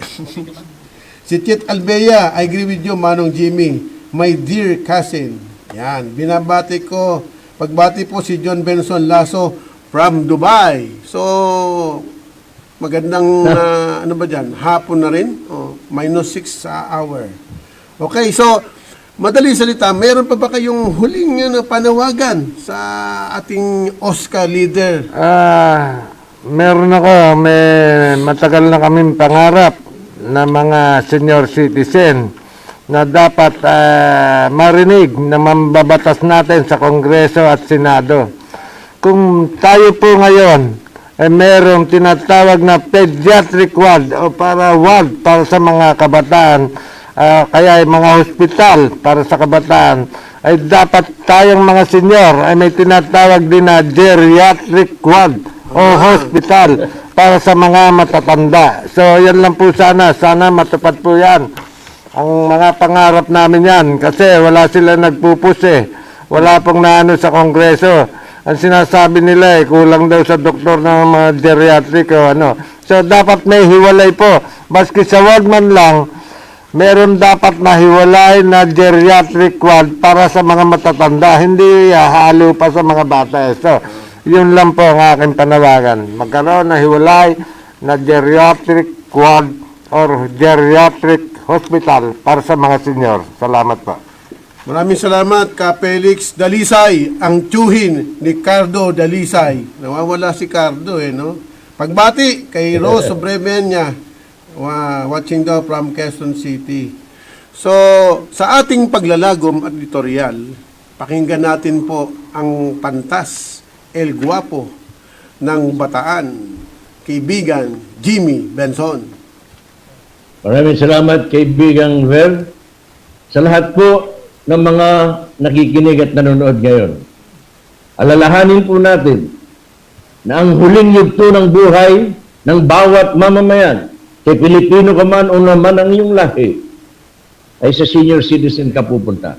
Si Chet Albea, I agree with you, Manong Jimmy, my dear cousin. Yan, binabati ko. Pagbati po si John Benson Lasso from Dubai. So, magandang, ano ba dyan, hapon na rin. -6 hour. Okay, so, madali salita, meron pa ba kayong huling panawagan sa ating OSCA leader? Meron ako, may matagal na kaming pangarap na mga senior citizen na dapat marinig na mambabatas natin sa Kongreso at Senado. Kung tayo po ngayon ay merong tinatawag na pediatric ward o ward para sa mga kabataan, kaya ay mga hospital para sa kabataan, ay dapat tayong mga senior ay may tinatawag din na geriatric ward o hospital para sa mga matatanda. So yan lang po sana matupad po yan. Ang mga pangarap namin yan kasi wala sila nagpupus wala pong naano sa Kongreso. Ang sinasabi nila kulang daw sa doktor ng mga geriatric o ano. So dapat may hiwalay po. Baski sa ward man lang, meron dapat mahiwalay na geriatric ward para sa mga matatanda. Hindi halo pa sa mga bata. So yun lang po ang aking panawagan. Magkaroon na hiwalay na geriatric ward or geriatric hospital para sa mga senior. Salamat po. Maraming salamat, Ka Felix Dalisay, ang tiyuhin ni Cardo Dalisay. Nawawala si Cardo no? Pagbati kay Rose Sobremenya, watching daw from Quezon City. So, sa ating paglalagom at editorial, pakinggan natin po ang pantas, El Guapo ng Bataan, kaibigan Jimmy Benson. Maraming salamat, kaibigang Ver, sa lahat po ng mga nakikinig at nanonood ngayon. Alalahanin po natin na ang huling yugto ng buhay ng bawat mamamayan, kay Pilipino ka man o naman ang iyong lahi, ay sa senior citizen ka pupunta.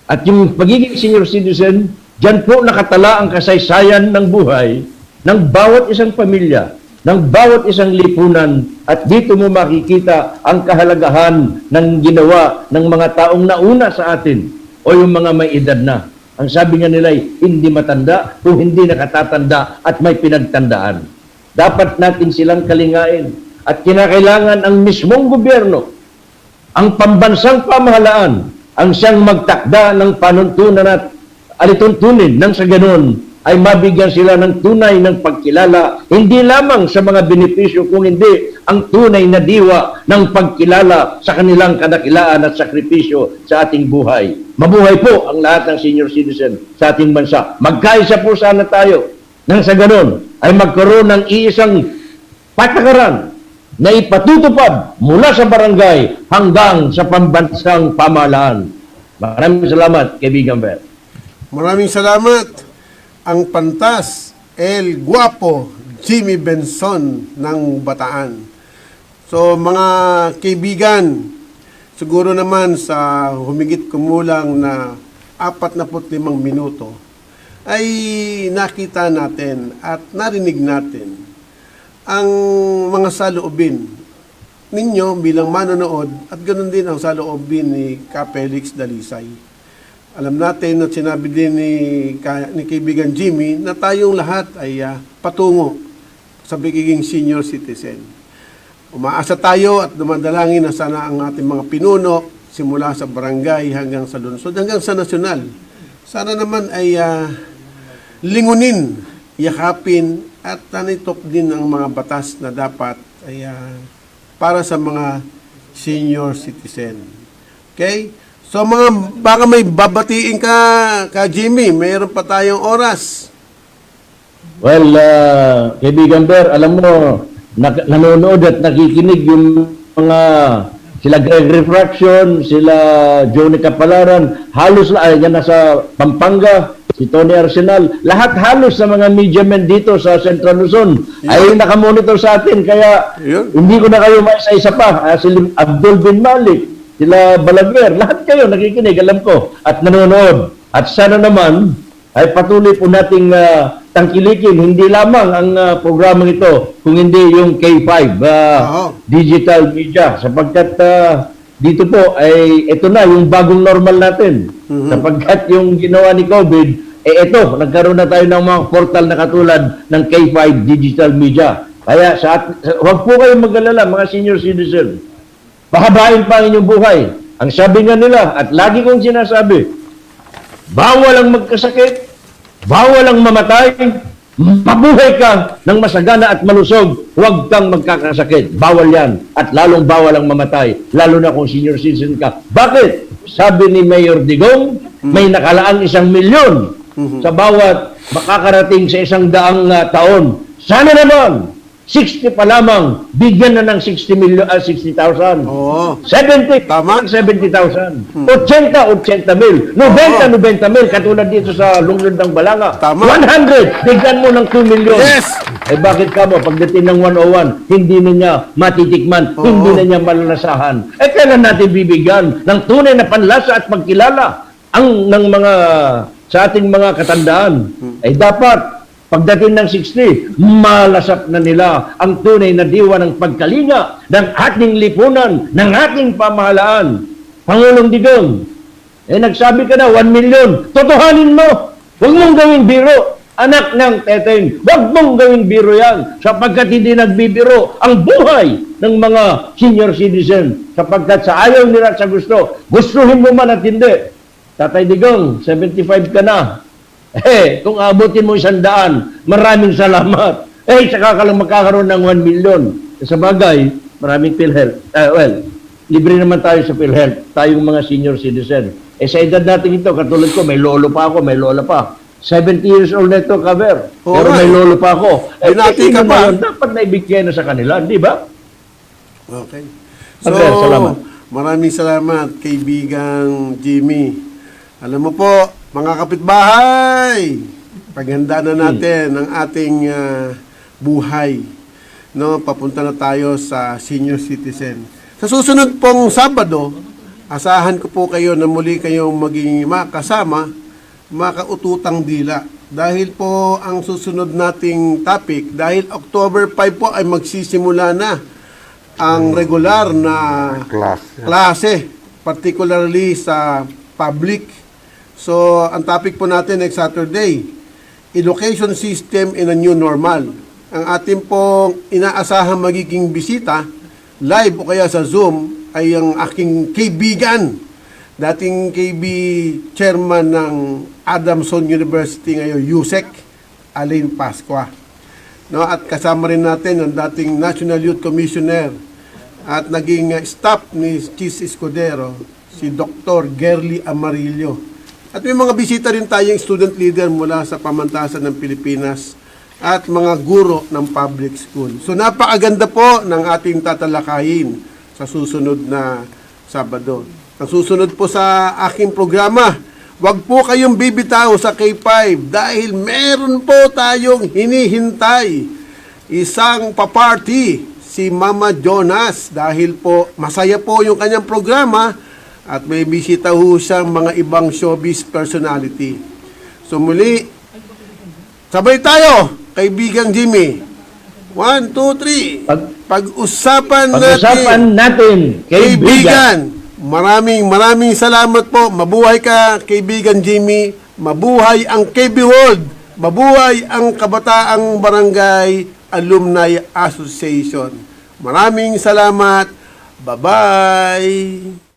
At yung pagiging senior citizen, dyan po nakatala ang kasaysayan ng buhay ng bawat isang pamilya, ng bawat isang lipunan, at dito mo makikita ang kahalagahan ng ginawa ng mga taong nauna sa atin o yung mga may edad na. Ang sabi nga nila ay hindi matanda kung hindi nakatatanda at may pinagtandaan. Dapat natin silang kalingain at kinakailangan ang mismong gobyerno, ang pambansang pamahalaan, ang siyang magtakda ng panuntunan at alituntunin nang sa ganun ay mabigyan sila ng tunay ng pagkilala, hindi lamang sa mga benepisyo, kung hindi ang tunay na diwa ng pagkilala sa kanilang kadakilaan at sakripisyo sa ating buhay. Mabuhay po ang lahat ng senior citizen sa ating bansa. Magkaisa po sana tayo nang sa ganun ay magkaroon ng iisang patakaran na ipatutupad mula sa barangay hanggang sa pambansang pamahalaan. Maraming salamat, kaibigan Bert. Maraming salamat. Ang pantas, El Guapo, Jimmy Benson ng Bataan. So mga kaibigan, siguro naman sa humigit kumulang na 45 minuto, ay nakita natin at narinig natin ang mga saloobin ninyo bilang manonood at ganoon din ang saloobin ni Ka Felix Dalisay. Alam natin at sinabi din ni kaibigan Jimmy na tayong lahat ay patungo sa pagiging senior citizen. Umaasa tayo at dumadalangin na sana ang ating mga pinuno simula sa barangay hanggang sa lungsod, hanggang sa nasyonal. Sana naman ay lingunin, yakapin at tanitok din ang mga batas na dapat ay para sa mga senior citizen. Okay? So baka may babatiin ka Jimmy, mayroon pa tayong oras. Well, kaibigan Ber, alam mo, nanonood at nakikinig yung mga sila Greg Refraction, sila Johnny Capalaran, halos yan nasa Pampanga, si Tony Arsenal, lahat halos sa mga media men dito sa Central Luzon ay nakamonitor sa atin, kaya hindi ko na kayo maisa-isa pa. Si Abdul bin Malik, sila Balaguer, lahat kayo nakikinig, alam ko, at nanonood. At sana naman ay patuloy po nating tangkilikin hindi lamang ang programang ito, kung hindi yung K5 digital media, sapagkat dito po ay ito na yung bagong normal natin. Sapagkat yung ginawa ni COVID, ito, nagkaroon na tayo ng mga portal na katulad ng K5 digital media. Kaya huwag po kayong mag-alala, mga senior citizen. Pahabain pa ang inyong buhay. Ang sabi nga nila, at lagi kong sinasabi, bawal ang magkasakit, bawal ang mamatay, mabuhay ka ng masagana at malusog, huwag kang magkakasakit. Bawal yan. At lalong bawal ang mamatay, lalo na kung senior citizen ka. Bakit? Sabi ni Mayor Digong, may nakalaang 1 milyon sa bawat makakarating sa 100 taon. Sana naman, 60 pa lamang, bigyan na ng 60,000. 70, Tama. 70,000. 80,000. 90,000, katulad dito sa lungsod ng Balanga. Tama. 100, bigyan mo ng 2 million. Yes! Eh bakit ka mo, pagdating ng 101, hindi na niya matitikman, hindi na niya malalasahan. Eh kailan natin bibigyan ng tunay na panlasa at pagkilala ng mga sa ating mga katandaan? Eh dapat pagdating ng 60, malasap na nila ang tunay na diwa ng pagkalinga ng ating lipunan, ng ating pamahalaan. Pangulong Digong, nagsabi ka na 1 million, totohanin mo. Huwag mong gawing biro, anak ng teteng. Huwag mong gawing biro yan, sapagkat hindi nagbibiro ang buhay ng mga senior citizen, sapagkat sa ayaw nila at sa gustuhin mo man at hindi. Tatay Digong, 75 ka na. Kung abutin mo 100, maraming salamat. Saka ka lang magkakaroon ng 1 million. Sa bagay, maraming PhilHealth. Libre naman tayo sa PhilHealth, tayong mga senior citizen. Sa edad natin ito, katulad ko, may lolo pa ako, may lola pa. 70 years old na ito, cover. Pero may lolo pa ako. Binati ka pa. Dapat naibigay na sa kanila, di ba? Okay. So, salamat. maraming salamat, kaibigang Jimmy. Alam mo po, mga kapitbahay, paghanda na natin ang ating buhay. No, papunta na tayo sa senior citizen. Sa susunod pong Sabado, asahan ko po kayo na muli kayong maging makasama, makaututang dila. Dahil po ang susunod nating topic, dahil October 5 po ay magsisimula na ang regular na klase, particularly sa public. So, ang topic po natin next Saturday, Education System in a New Normal. Ang ating pong inaasahang magiging bisita, live o kaya sa Zoom, ay ang aking kaibigan, dating KB chairman ng Adamson University ngayon, USEC, Alain Pascua. No, at kasama rin natin ang dating National Youth Commissioner at naging staff ni Chis Escudero, si Dr. Gerly Amarillo. At may mga bisita rin tayong student leader mula sa pamantasan ng Pilipinas at mga guro ng public school. So napakaganda po ng ating tatalakayin sa susunod na Sabado. Ang susunod po sa aking programa, wag po kayong bibitaw sa K5 dahil meron po tayong hinihintay. Isang paparty si Mama Jonas dahil po masaya po yung kanyang programa. At may bisita ho siyang mga ibang showbiz personality. So muli, sabay tayo, kaibigang Jimmy. 1, 2, 3. Pag-usapan natin, kaibigan. Maraming salamat po. Mabuhay ka, kaibigan Jimmy. Mabuhay ang KB World. Mabuhay ang Kabataang Barangay Alumni Association. Maraming salamat. Bye-bye.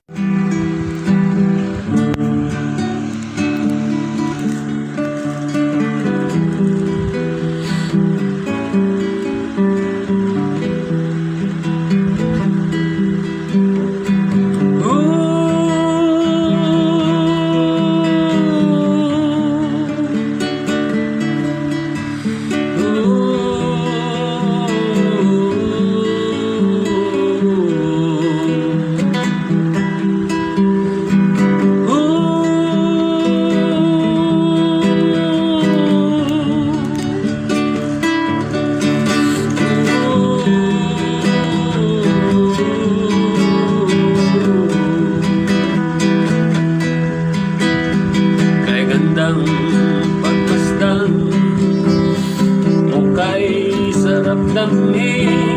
damdamin.